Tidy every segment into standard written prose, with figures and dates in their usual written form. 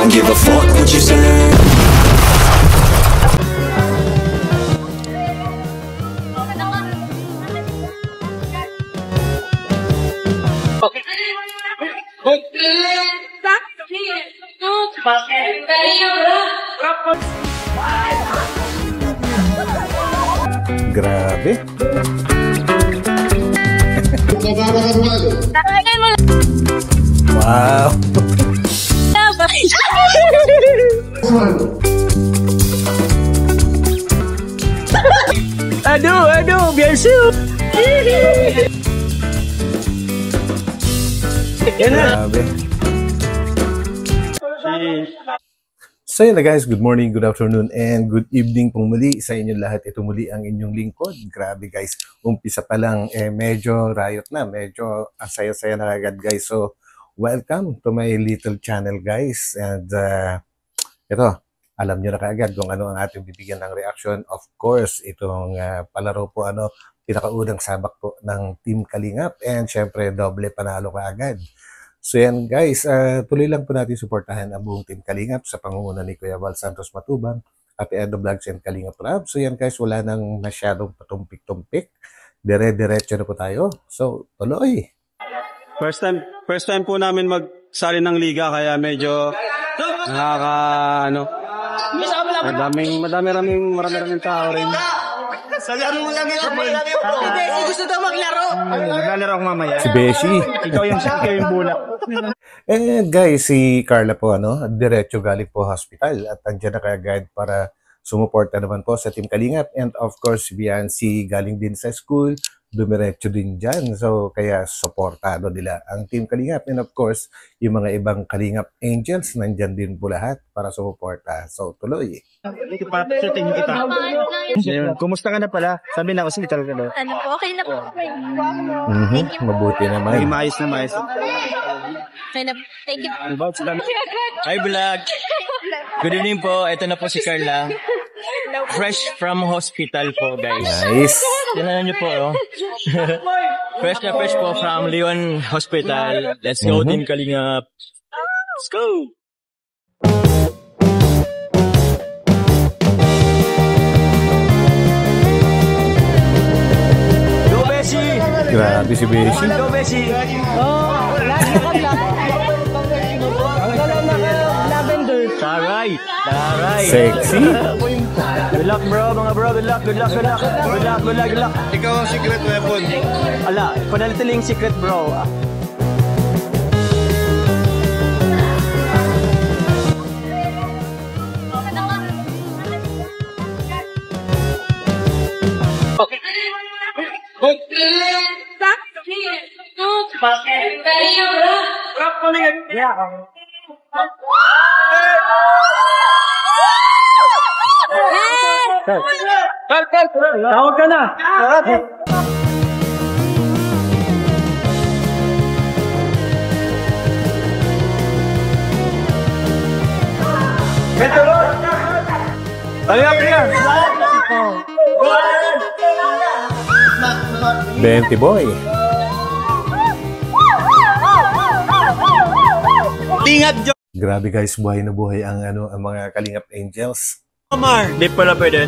don't give a fuck what you say. Grabe. Wow. Aduh, biar siu. Grabe. So yun na guys, good morning, good afternoon, and good evening pong muli sa inyo lahat. Ito muli ang inyong lingkod. Grabe guys, umpisa pa lang, medyo riot na, medyo asaya-saya na agad guys. So, welcome to my little channel guys. And ito, alam nyo na kaagad kung ano ang ating bibigyan ng reaction. Of course, itong palaro po, pinakaunang sabak po ng Team Kalingap. And syempre, doble panalo kaagad. So yan guys, tuloy lang po natin suportahan ang buong Team Kalingap sa pangunguna ni Kuya Val Santos Matubang, Ate Edo Vlogs and Kalingap Rab. So yan guys, wala nang masyadong patumpik-tumpik. Dire-diretso na po tayo. So, tuloy! First time po namin magsali ng liga kaya medyo maraming tao rin. Salaro mo lang yun. Hindi, gusto daw maglaro. Maglalaro ako mamaya. Si Beshi. Ikaw yung bulak. Guys, si Carla po, diretso galing po hospital at andyan na kaagad para sumuporta naman po sa Team Kalingap. And of course, si Biancy galing din sa school, dumiretso din dyan. So, kaya supportado nila ang Team Kalingap. And of course, yung mga ibang Kalingap Angels, nandyan din po lahat para sumuporta. So, tuloy. Kumusta ka na pala? Sabi na kasi talaga na. Ano po? Okay na po. Mabuti naman. Maayos na maayos. Okay na. Thank you. Hi vlog! Good evening po. Ito na po si Carla. Fresh from hospital po guys. Nice. Tingnan niyo po. Fresh na fresh po from Leon Hospital. Let's go Team Kalingap. Let's go! Go Beshi! Grabe si Beshi. Go Beshi! Taray! Sexy. Good luck bro, mga bro. Good luck. Ikaw ang secret weapon. Ala, panalitiling secret bro. Tawag ka na. Benti boy. Grabe guys, buhay na buhay ang ang mga Kalingap Angels. Omar! Di pala pwede.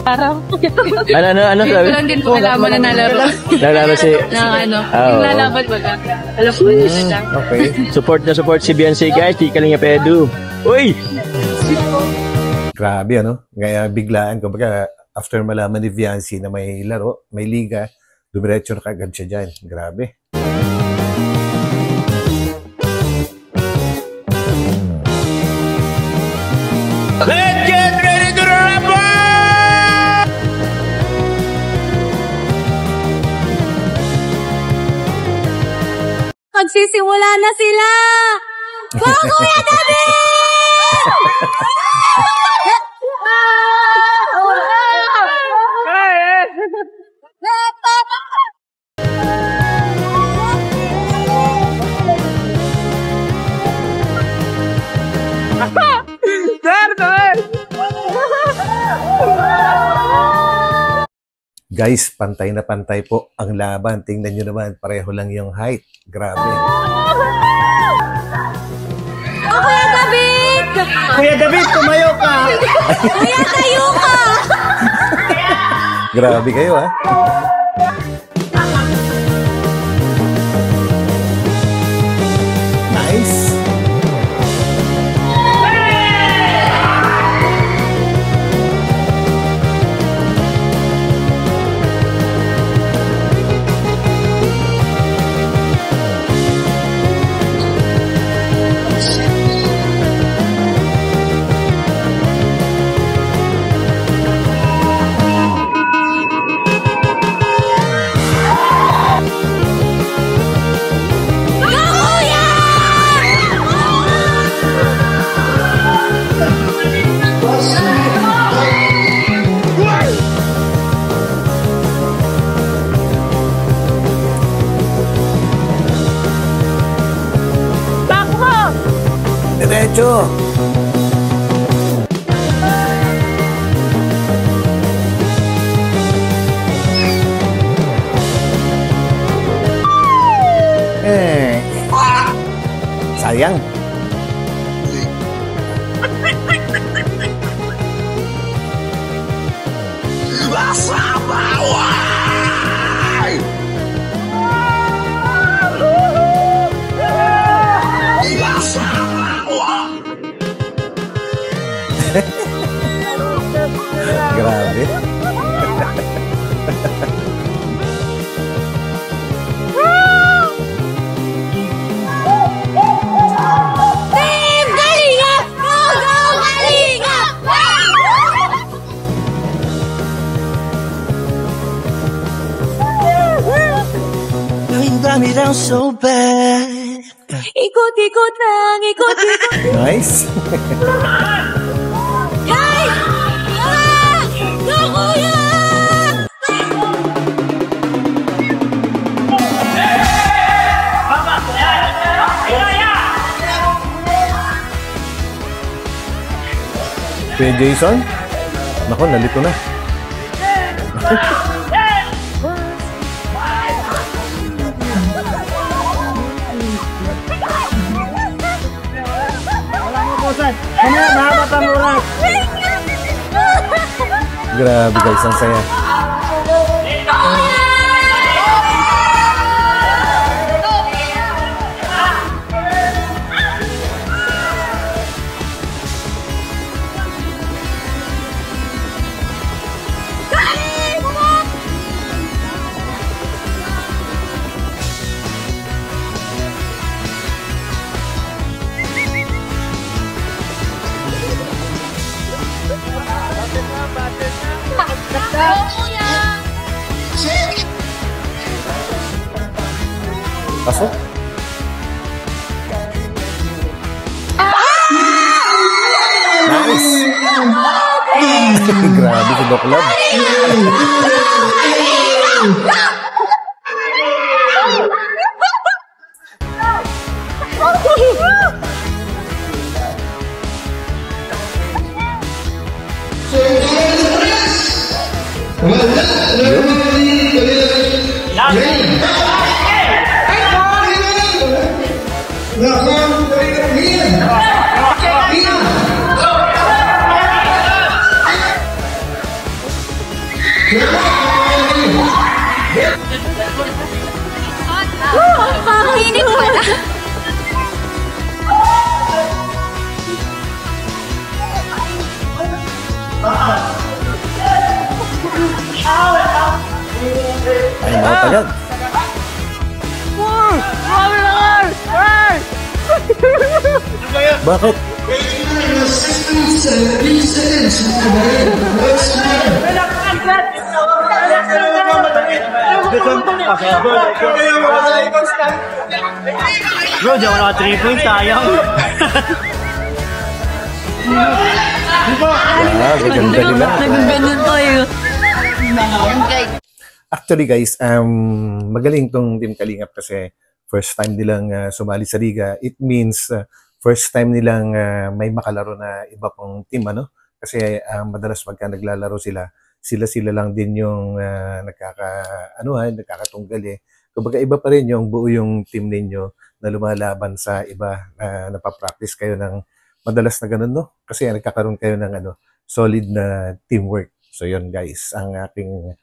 Parang. Ano sabi? Ito lang din po nalaman na nalaro. Nalaro si... Yung lalaban baga. Alam po nyo siya. Okay. Support si Beyonce guys. Di Kalingap Edu. Uy! Grabe Kaya biglaan, kumbaga after malaman ni Viancy na may laro, may liga, dumiretso na kagad siya dyan. Grabe. Let's get ready to rumble! Magsisimula na sila! Go, Kuya David! Guys, pantay na pantay po ang laban. Tingnan nyo naman, pareho lang yung height. Grabe. Kuya David! Kuya David, tumayo ka! Kuya, tayo ka! Grabe kayo, ha? Nice. Diretso. Sayang. Grabe. Team Kalinga! Go, go, Kalinga! You got me down so bad. Ikot-ikot lang, ikot-ikot. Nice. Guys! Ah! Go, kuya! Kuya Jason? Nako, nalito na. Mamaya, mahaba pa ang oras. Grabe guys, ang saya. Pasok. Nice. Grabe si Doc Love. Pakainit pala. Ay, nakatagal. Bakit? Bro, di ako naka 3 points, sayang. Ah, ganda nila. Nagaganon tayo. Actually guys, magaling tong Team Kalingap kasi first time nilang sumali sa liga. It means first time nilang may makalaro na iba pong team, ano? Kasi madalas pagka naglalaro sila, sila lang din yung nagkakatunggal eh. Kumbaga iba pa rin yung buo yung team ninyo na lumalaban sa iba, napapractice kayo ng madalas na ganun, no? Kasi nagkakaroon kayo ng solid na teamwork. So yun guys, ang aking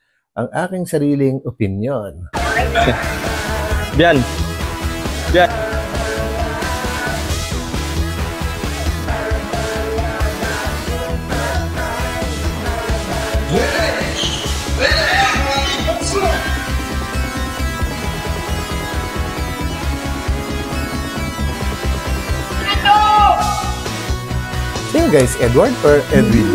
sariling opinion. Bian. Sino guys, Edward or Edwin?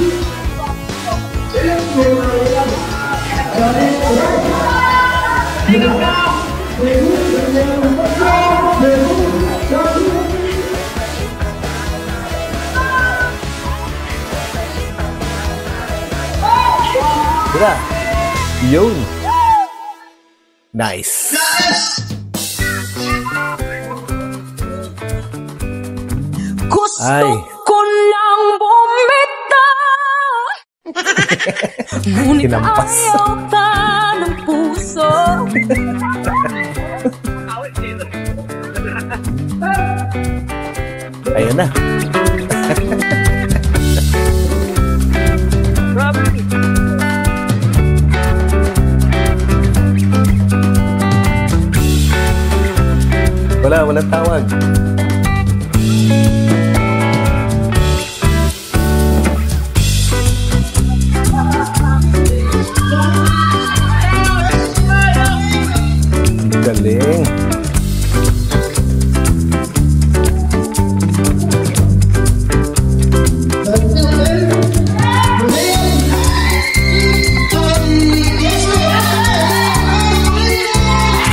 Tira. Yun. Nice. Ay. Ko lang bumitaw. Ngunit Kinampas. ayaw ka ng puso. Ayan na. Walang tawag. Galing.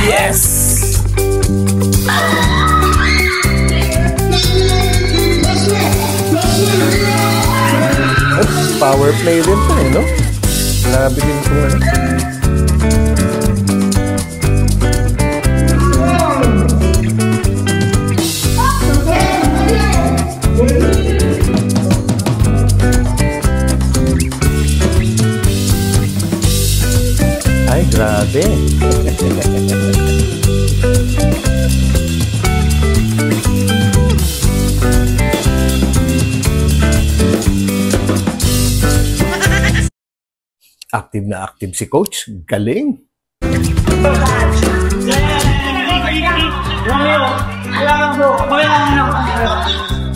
Yes! Power play din to eh, no? Grabe din itong Ay, grabe. Active na active si Coach. Galing.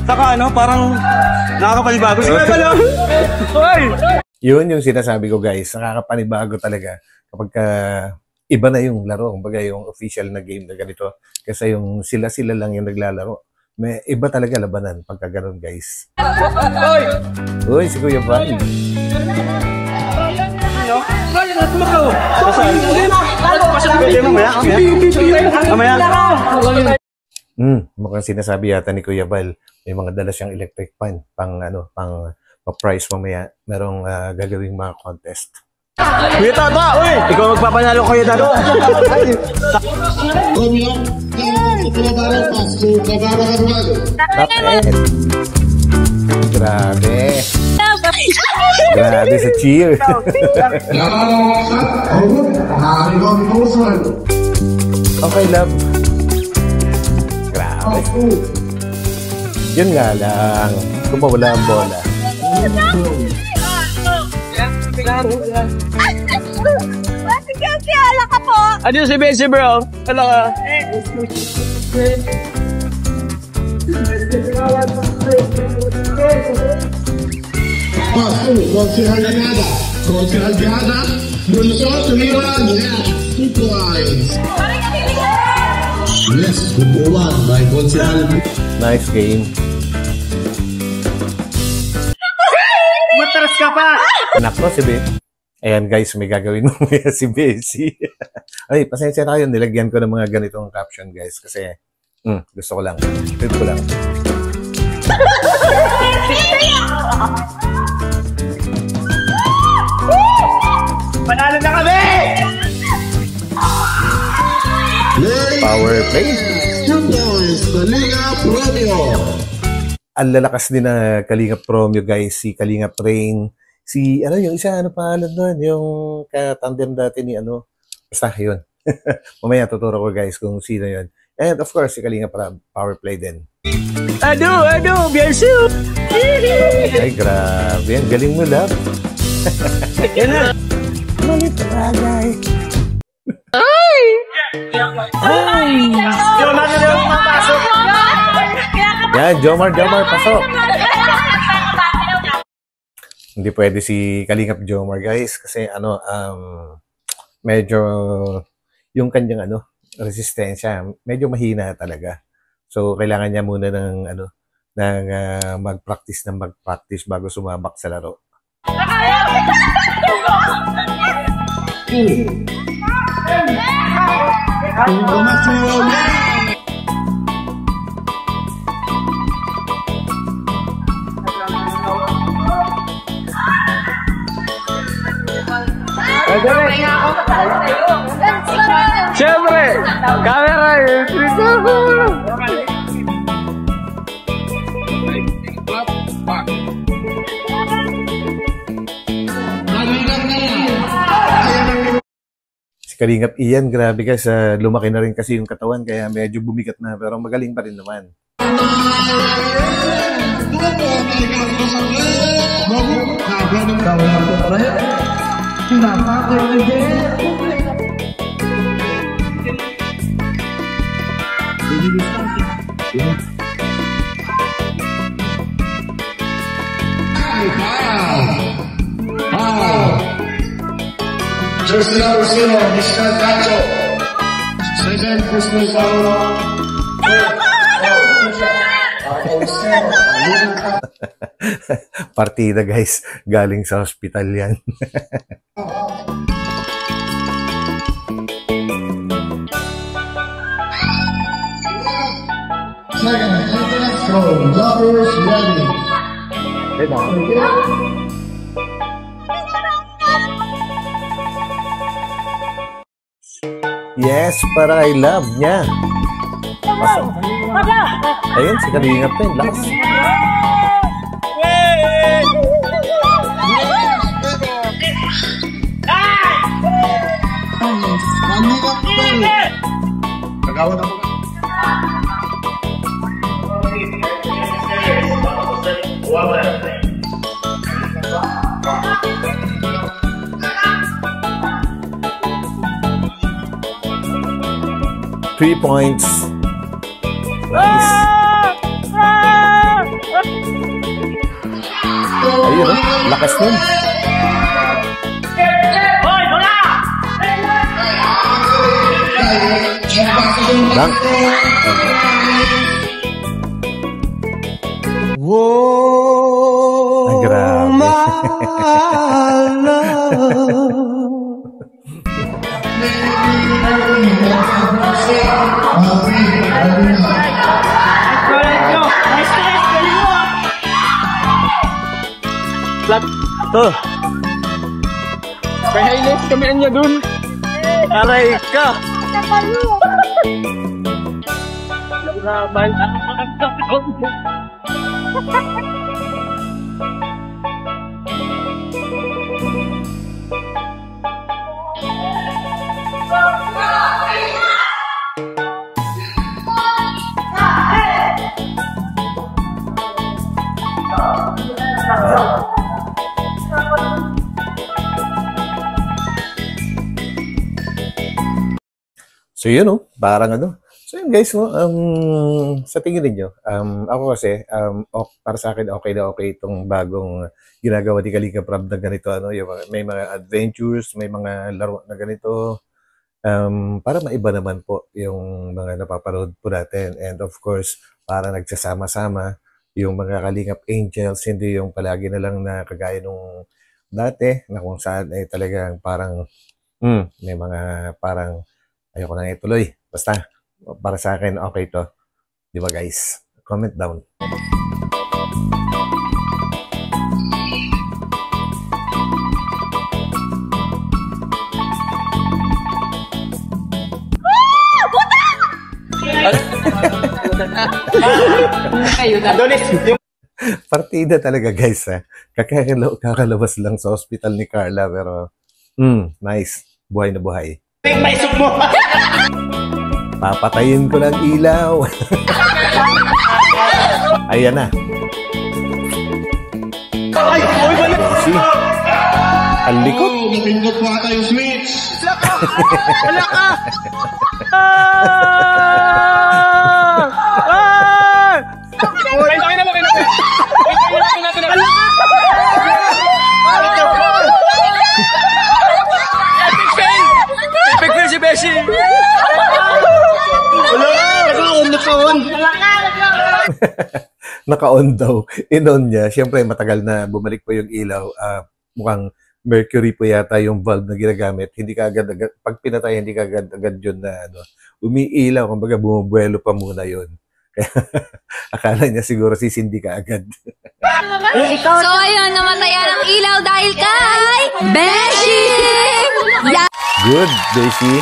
Saka parang nakakapanibago. Sige pala. Hoy! Yun yung sinasabi ko guys. Nakakapanibago talaga kapag iba na yung laro. Kumbaga yung official na game na ganito. Kasi yung sila lang yung naglalaro. May iba talaga labanan pagka ganun guys. Uy, si Kuya Val. Mukhang sinasabi yata ni Kuya Val, may mga dala siyang electric fan pang pa-price mamaya. Merong gagawing mga contest. Kuya Tata! Uy! Ikaw magpapanalo, Kuya Tata! Tapet! Grabe! Grabe sa cheer! Okay, love. Grabe. Yun nga lang. Kung mawala ang bola. Ala ka po. Ano si Bessie, bro? Ano ka? Yes, gumawa by Gonzalo. Nice game. Matras ka pa! Nako, si Be. Ayan guys, may gagawin mo si Bessie. Ay, pasensya na kayo. Nilagyan ko ng mga ganitong caption guys. Kasi, gusto ko lang. Trip ko lang. Panalo na kami! Power play. 2 points, Kalinga Promio. Ang lalakas din na Kalingap Promio guys. Si Kalingap Rain, ano, yung isa, ano pangalan doon? Yung katandem dati ni, ano, basta yun. Mamaya tuturo ko guys kung sino yun. And of course, si Kalinga para power play din. Biansu! Ay, grabe. Ang galing mo, love. Yan na! Malit na bagay. Yan, Jomar, pasok. Hindi pwede si Kalingap Jomar, guys. Kasi, ano, medyo, yung kanyang, ano, resistensya, medyo mahina talaga. So, kailangan niya muna ng, ano, mag-practice bago sumabak sa laro. Siyempre! Camera! Si Kalingap Ian, grabe guys, lumaki na rin kasi yung katawan kaya medyo bumigat na pero magaling pa rin naman. Tercera Rosero, Michelle Gacho. Second, Crystal Paulo. Partida guys, galing sa hospital yan. Second, Anthony from Lovers Ready. Yes, para I love niya. Pasok. Ayun, si Kalingap din. Lakas. Kagawan ako. 3 points. Nice. Ayun, lakas nun. Dunk. Ay, grabe. Flat. Tuh. Kaya highlights kami niya dun. Aray ka. Laban. So yun, no? Parang ano. So yun guys, no? Sa tingin niyo, ako kasi, para sa akin, okay na okay itong bagong ginagawa ni Kalingap Rob na ganito, ano, yung may mga adventures, may mga laro na ganito, para maiba naman po yung mga napapanood po natin. And of course, para nagsasama-sama yung mga Kalingap Angels, hindi yung palagi na lang na kagaya nung dati, na kung saan ay talagang parang, may mga parang, ayoko na ituloy. Basta, para sa akin, okay to. Di ba guys? Comment down. Kayo na. Adonis. Partida talaga guys ha. Kakalabas lang sa hospital ni Carla pero nice. Buhay na buhay. May soup mo. Papatayin ko ng ilaw. Ayan na. Ay, oy, balik. See? Ang likod. Oh, napindot po ata yung switch. Wala ka. Epic fail si Beshi! Naka-on daw. In-on niya. Siyempre, matagal na bumalik pa yung ilaw. Mukhang mercury po yata yung valve na ginagamit. Hindi ka agad, pag pinatay, hindi ka agad yun na umiilaw. Kumbaga, bumubuelo pa muna yun. Kaya, akala niya siguro sisindi ka agad. So ayun, namatayan ang ilaw dahil kay Beshi! Good, Beshi.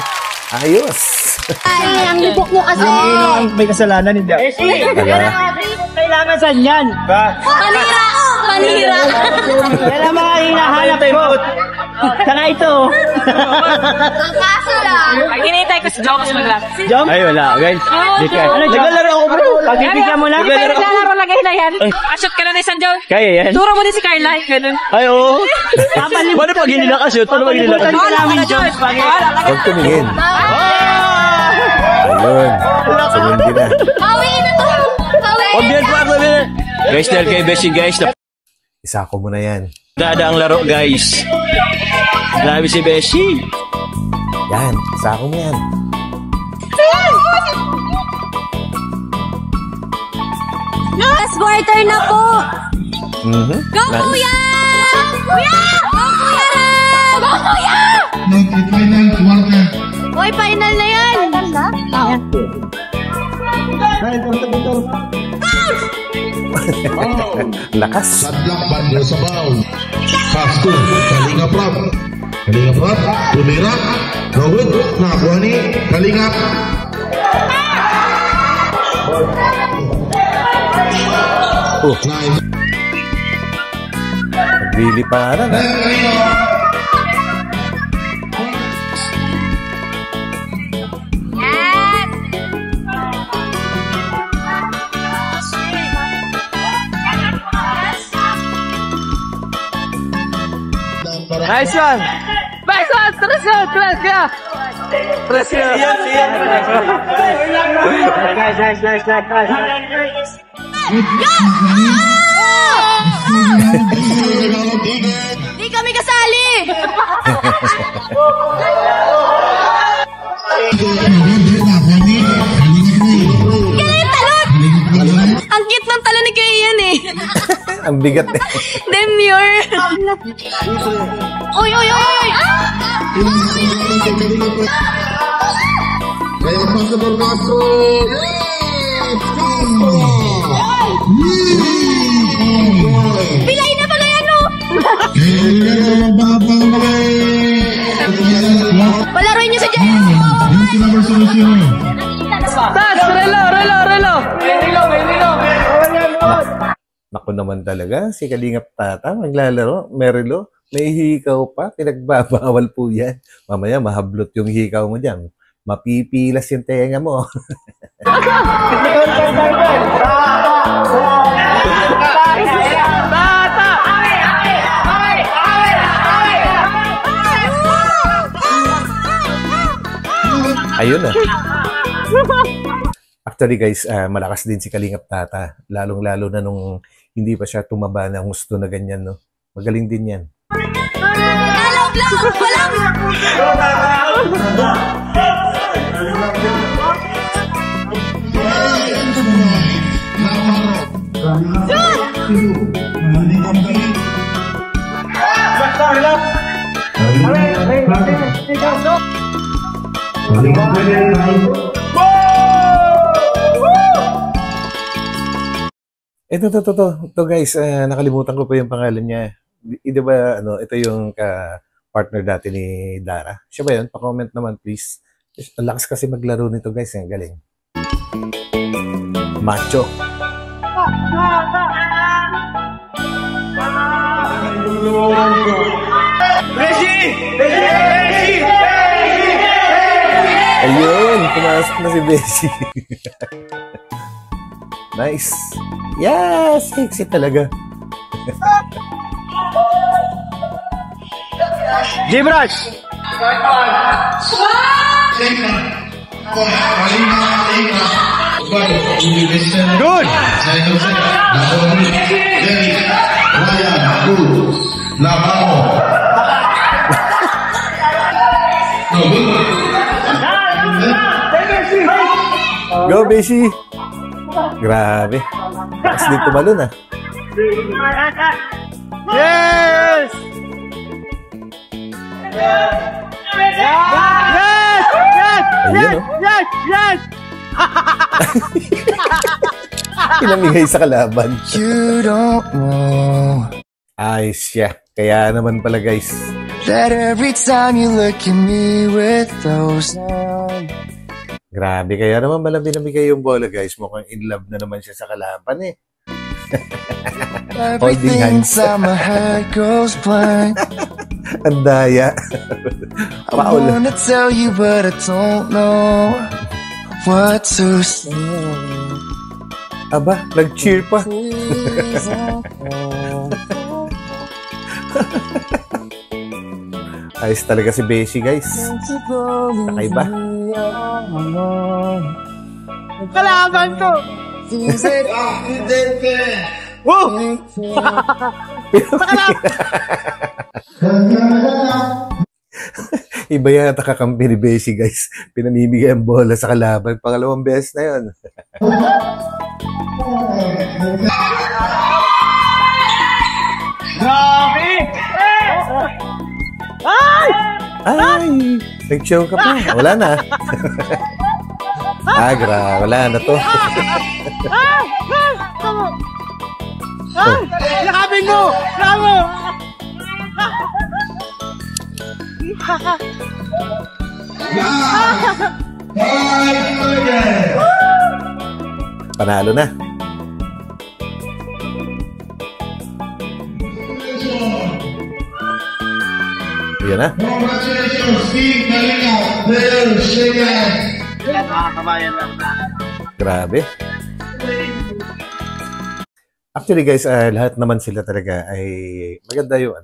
Ayos. Ay, ang lubok mo kasi! May kasalanan, hindi. Tala. Kailangan saan yan? Panira! Panira! Yan ang mga hinahanap ko. Saka ito. Ang kaso lang! Ang hinihintay ko si Jokes maglas. Jump? Ay, wala. Guys, di ka. Naglalaro ako, bro. Pagbibigyan mo na. Naglalaro lang kayo na yan. Ashoot ka na na isang Jokes. Kaya yan? Turo mo din si Carla. Ganun. Ay, oo. Paano pag hindi nakashoot? Paano pag hindi nakashoot? Wala ka na Jokes. Huwag tumingin. Ayun. Sumundi na. Bawiin na to! Bawiin! Huwag yan po ako. Guys, dahil kay Beshi, guys. Isa ko muna yan. Dada ang laro, guys. Grabe si Beshi. Yan. Isa ko mo yan. Last quarter na po! Go, Nice. kuya! Kuya! Go, kuya! Go, kuya! Final quarter. Hoy, final na yan! Final na? Lakas. Sadlak bando sa baw. Pasto, Kalinga Prab. Kalinga Prab, tumira. Gawin, nakakuha ni Kalingap. Oh, Nice. nagliliparan. Yes! Nice one. Nice one! Tres ka! Tres ka! Press yun. Nice. Di kami kasali! Kaya talon! Ang cute ng talon ni Kaya yan eh. Ang bigat eh. Demure. Oy, oy, oy! Kaya pasa Barbaso. Pilay na pala yan oh! Palaroin niyo sa dyan! Tas! Relo! Relo! Relo! Naku naman talaga, si Kalingap Tata, maglalaro, Merilo, may hikaw pa, pinagbabawal po yan. Mamaya, mahablot yung hikaw mo dyan. Mapipilas yung tenga mo. Ayun na. Actually guys, malakas din si Kalingap Tata. Lalong-lalo na nung hindi pa siya tumaba na gusto na ganyan, no? Magaling din yan. Alog lang! Walang! Ito guys, nakalimutan ko pa yung pangalan niya. Di ba, ito yung partner dati ni Dara. Siya ba yun? Pa-comment naman please. Ang lakas kasi maglaro nito guys, ang galing. Macho. Ayun, pumasok na si Beshi. Nice. Yes, sexy talaga. Jibraj! Good! Go, Beshi! Grabe. Lakas din tumalon ah. Yes! Ayun oh. Yes! Pinamigay sa kalaban. You don't know Ayos siya. Kaya naman pala guys. that every time you look at me with those eyes. Grabe. Kaya naman pala pinamigay yung bola guys. Mukhang in love na naman siya sa kalaban eh. Holding Everything hands. inside my head goes blank. Ang daya. I wanna tell you but I don't know what to say. Aba, nag-cheer pa. Please don't go. Ayos talaga si Beshi guys. Kakaiba. Kalaban ko! Iba yata kakampi ni Beshi guys. Pinamimigay ang bola sa kalaban. Pangalawang beses na yun. Grabe! Ay! Ay! Nag-show ka pa. Wala na. Wala na to. Yakapin mo! Bravo! Panalo na. Yan na. Congratulations, Steve Kalinga, player, shake hands. Grabe. Actually guys, lahat naman sila talaga ay maganda yung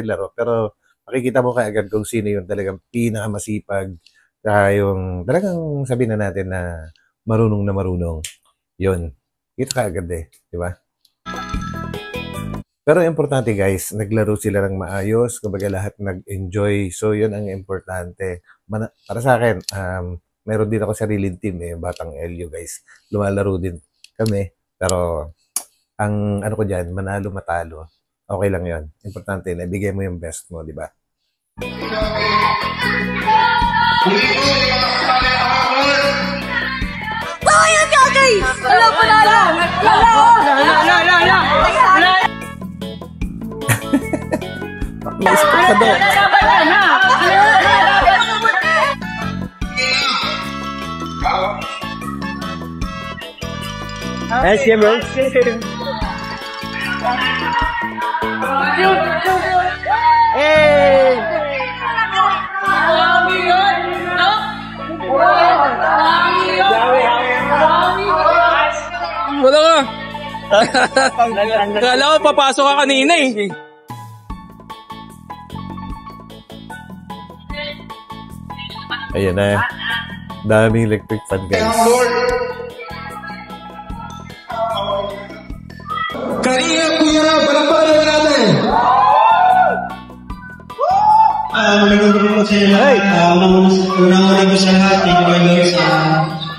laro, pero makikita mo kaagad kung sino yung talagang pinakamasipag, yung talagang sabihin na natin na marunong. Yun. Kita kaagad eh, di ba? Pero importante guys, naglaro sila ng maayos, kumbaga lahat nag-enjoy. So yun ang importante. Para sa akin, meron din ako sariling team eh, Batang Elio guys. Lumalaro din kami, pero ang ano ko dyan, manalo matalo, okay lang yon. Importante na ibigay mo yung best mo, di ba? Ayun nga guys! Wala. Nice pa ka daw. Nice game, bro. Hey! Wala ka. Kala ko papasok ka kanina eh. Ayan na. Daming electric fan guys. Kalinga Kuya Rab, palaparan natin. Magandang po sa inyo lahat. Unang-una po sa lahat, thank you very much.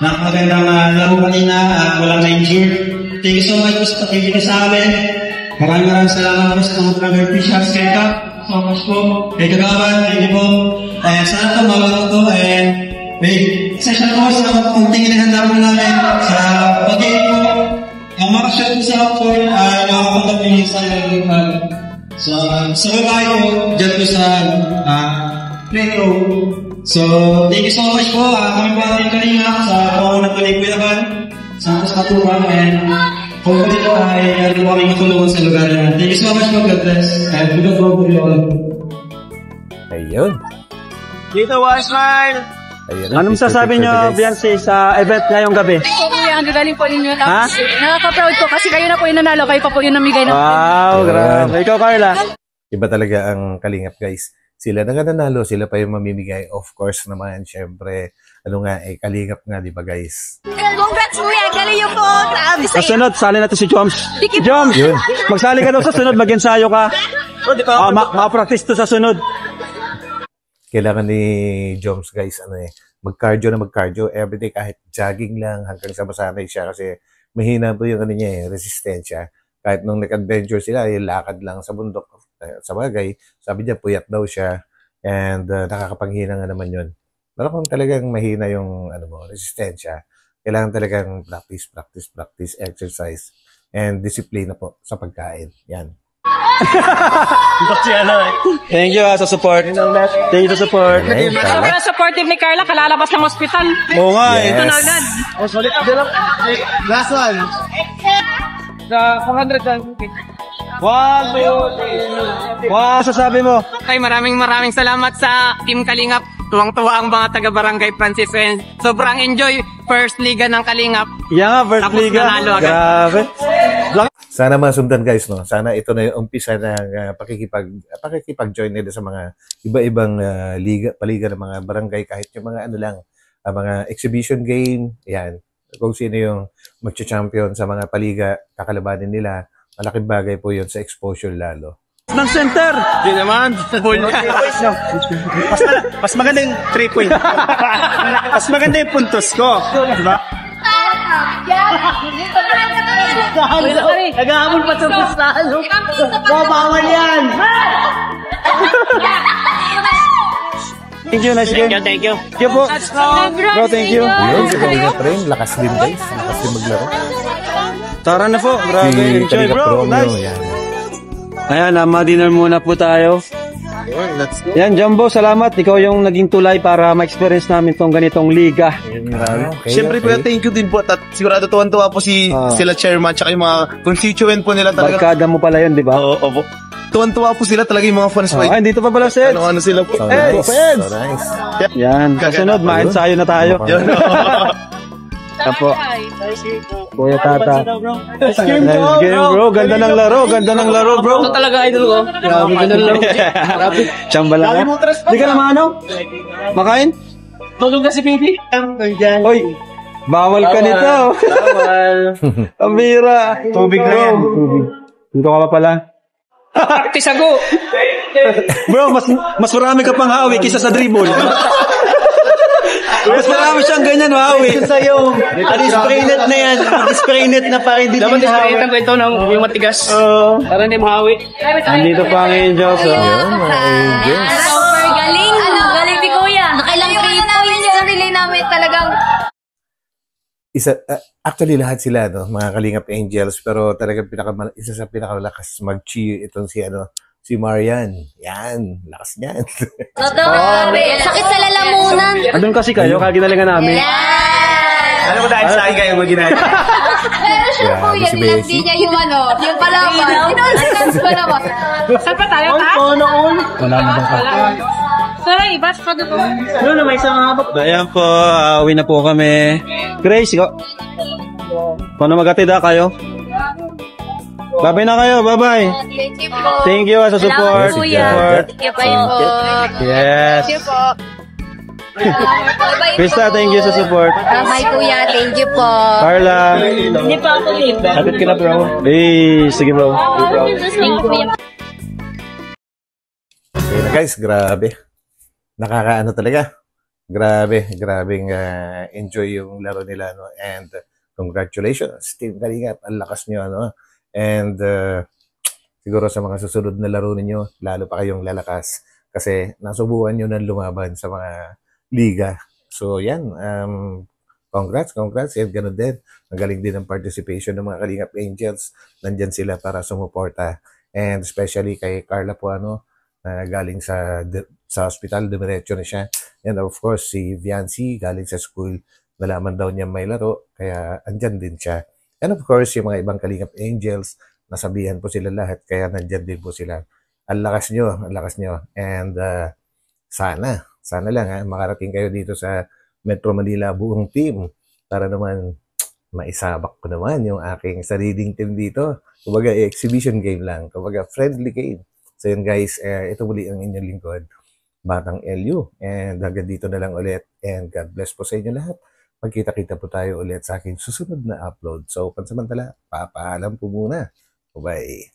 Napakagandang laro kanina at walang na-injure. Thank you so much po sa patigil sa amin. Maraming salamat po sa mga travel officials. Kaya ka, so much po. Kay Kagawan, thank you po. Sana ito, mawala to. May session po sa konting inahanda po namin sa patigil po. Ang mga shot po sa outdoor ay nakapunta po yung sa sa babae ko, dyan po sa playroom. So, thank you so much po. Kami po natin kanina sa pangunang tuloy po naman. Santos Katuwa and hopefully ay meron kami matulungan sa lugar na. Thank you so much po, God bless. And good luck po all. Ayun. Dito, Smile! Ayun. Anong sasabi nyo, Beyonce, sa event ngayong gabi? Po kuya, ang gagaling po ninyo. Ha? Nakaka-proud po kasi kayo na po yung nanalo, kayo pa po yung namigay ng Wow, grabe. Ikaw, Carla. Iba talaga ang Kalingap, guys. Sila na nga nanalo, sila pa yung mamimigay. Of course naman, syempre, Kalingap nga, di ba, guys? Congrats kuya, galing yung po. Grabe Sa sunod, sali natin si Joms. Joms, Yun. magsali ka daw sa sunod, mag-ensayo ka. Ma-practice to sa sunod. Kailangan ni Joms, guys, mag-cardio na mag-cardio. Everyday, kahit jogging lang, hanggang sa masanay siya. Kasi mahina po yung resistensya. Kahit nung nag-adventure sila, yung lakad lang sa bundok. Sa bagay, sabi niya, puyat daw siya. And nakakapanghina nga naman yun. Pero kung talagang mahina yung resistensya, kailangan talagang practice, exercise, and discipline na po sa pagkain. Yan. Thank you sa support. Thank you sa support. Sobrang supportive ni Carla, kalalabas ng hospital. Oo nga, Yes. Ito na agad. Last one. Sa 100 lang. 1, 2, 3. Wow, sasabi mo. Okay, maraming salamat sa Team Kalingap. Tuwang-tuwa ang mga taga-Barangay Francis and sobrang enjoy first liga ng Kalingap. Yan nga, first Tapos liga. nanalo agad. Grabe. Sana masundan, guys, no? Sana ito na yung umpisa ng pakikipag-join nila sa mga iba-ibang paliga ng mga barangay, kahit yung mga mga exhibition game, yan. Kung sino yung mag-champion sa mga paliga, kakalabanin nila, malaking bagay po yun sa exposure lalo. Ng center. Di naman. Mas maganda yung 3 point. Mas maganda yung puntos ko. Diba? Nag-aamon pa sa pustahan. Bawal yan. Thank you, nice game. Thank you. Thank you po. Bro, thank you. Yun, si Kalingap rin, lakas din, guys. Lakas din maglaro. Tara na po. Grabe, Si enjoy Kalingap bro. Romeo, Nice. yan. Ayan, dinner muna po tayo. Yan, Jumbo, salamat. Ikaw yung naging tulay para ma-experience namin tong ganitong liga. Okay, Siyempre po, thank you din po. At sigurado tuwan-tuwa po sila chairman tsaka yung mga constituent po nila talaga. Barkada mo pala yun, di ba? Oo, opo. Tuwan-tuwa po sila talaga yung mga fans po. Ay, dito pa pala, Seth. Ano sila po. So Hey, nice. Peds! So nice. Yan, kasunod, ma-ensayo na tayo. Yun. Apo. Kuya Tata. Nice game, bro. Ganda ng laro, bro. Ito talaga idol ko. Grabe, ganun lang. Chamba lang. Hindi ka naman makain? Tulog na si Baby. Oy, bawal ka nito. Bawal. Ang bira. Tubig na yan. Dito ka pa pala. Tisago. Bro, mas marami ka pang hawi kaysa sa dribble. Mas marami siyang ganyan hawi. Ito sa'yo. Spray net na yan. Spray net na para hindi Dapat discreet ang kwento ng yung matigas. Para hindi mahawi. Andito pa ang Angels. Yun, mga angels. Super galing. Galing ni Kuya. Nakailang 3 points sa relay namin talagang. Actually, lahat sila, mga Kalingap Angels, pero talagang isa sa pinakamalakas mag-cheer itong si Marian. Yan, lakas niyan. Sakit sa lalamunan. Andun kasi kayo, kaginalingan namin. Ano mo dahil sa akin kayo mag-ginaya? Pero sure po Grabe yan, si nilandi Bessie. niya yung yung palaban. Inulans ko naman. Saan pa tayo, ta? Wala na bang Sorry, bas pa doon. Ano na may isang habak. Ayan po, uwi na po kami. Grace, ikaw. Paano maghatid kayo? Bye-bye na kayo, bye-bye. Thank you po. Thank you sa support. Salamat, Kuya. Support. Thank you po. Yes. Thank you po. Bye-bye Krista, po. thank you sa support. Bye, Kuya. Thank you po. Carla. Hindi pa ako libre. Hatid ka na, bro. Sige, bro. Thank you, Kuya. Okay na, guys, grabe. Nakakaano talaga. Grabing enjoy yung laro nila, and congratulations, Team Kalingap. Ang lakas nyo, and siguro sa mga susunod na laro ninyo, lalo pa kayong lalakas kasi nasubukan nyo ng lumaban sa mga liga. So, yan. Congrats. Yan, ganun din. Ang galing din ng participation ng mga Kalingap Angels. Nandyan sila para sumuporta. And especially kay Carla po, galing sa hospital, dumiretso na siya. And of course, si Viancy, galing sa school, nalaman daw niya may laro, kaya andyan din siya. And of course, yung mga ibang Kalingap Angels, nasabihan po sila lahat, kaya nandyan din po sila. Ang lakas nyo. And sana lang makarating kayo dito sa Metro Manila buong team para naman maisabak ko naman yung aking sariling team dito. Kumbaga, exhibition game lang. Kumbaga, friendly game. So yun guys, ito muli ang inyong lingkod, Batang LU. And hanggang dito na lang ulit. And God bless po sa inyo lahat. Magkita-kita po tayo ulit sa aking susunod na upload. So, pansamantala, papaalam po muna. Bye-bye.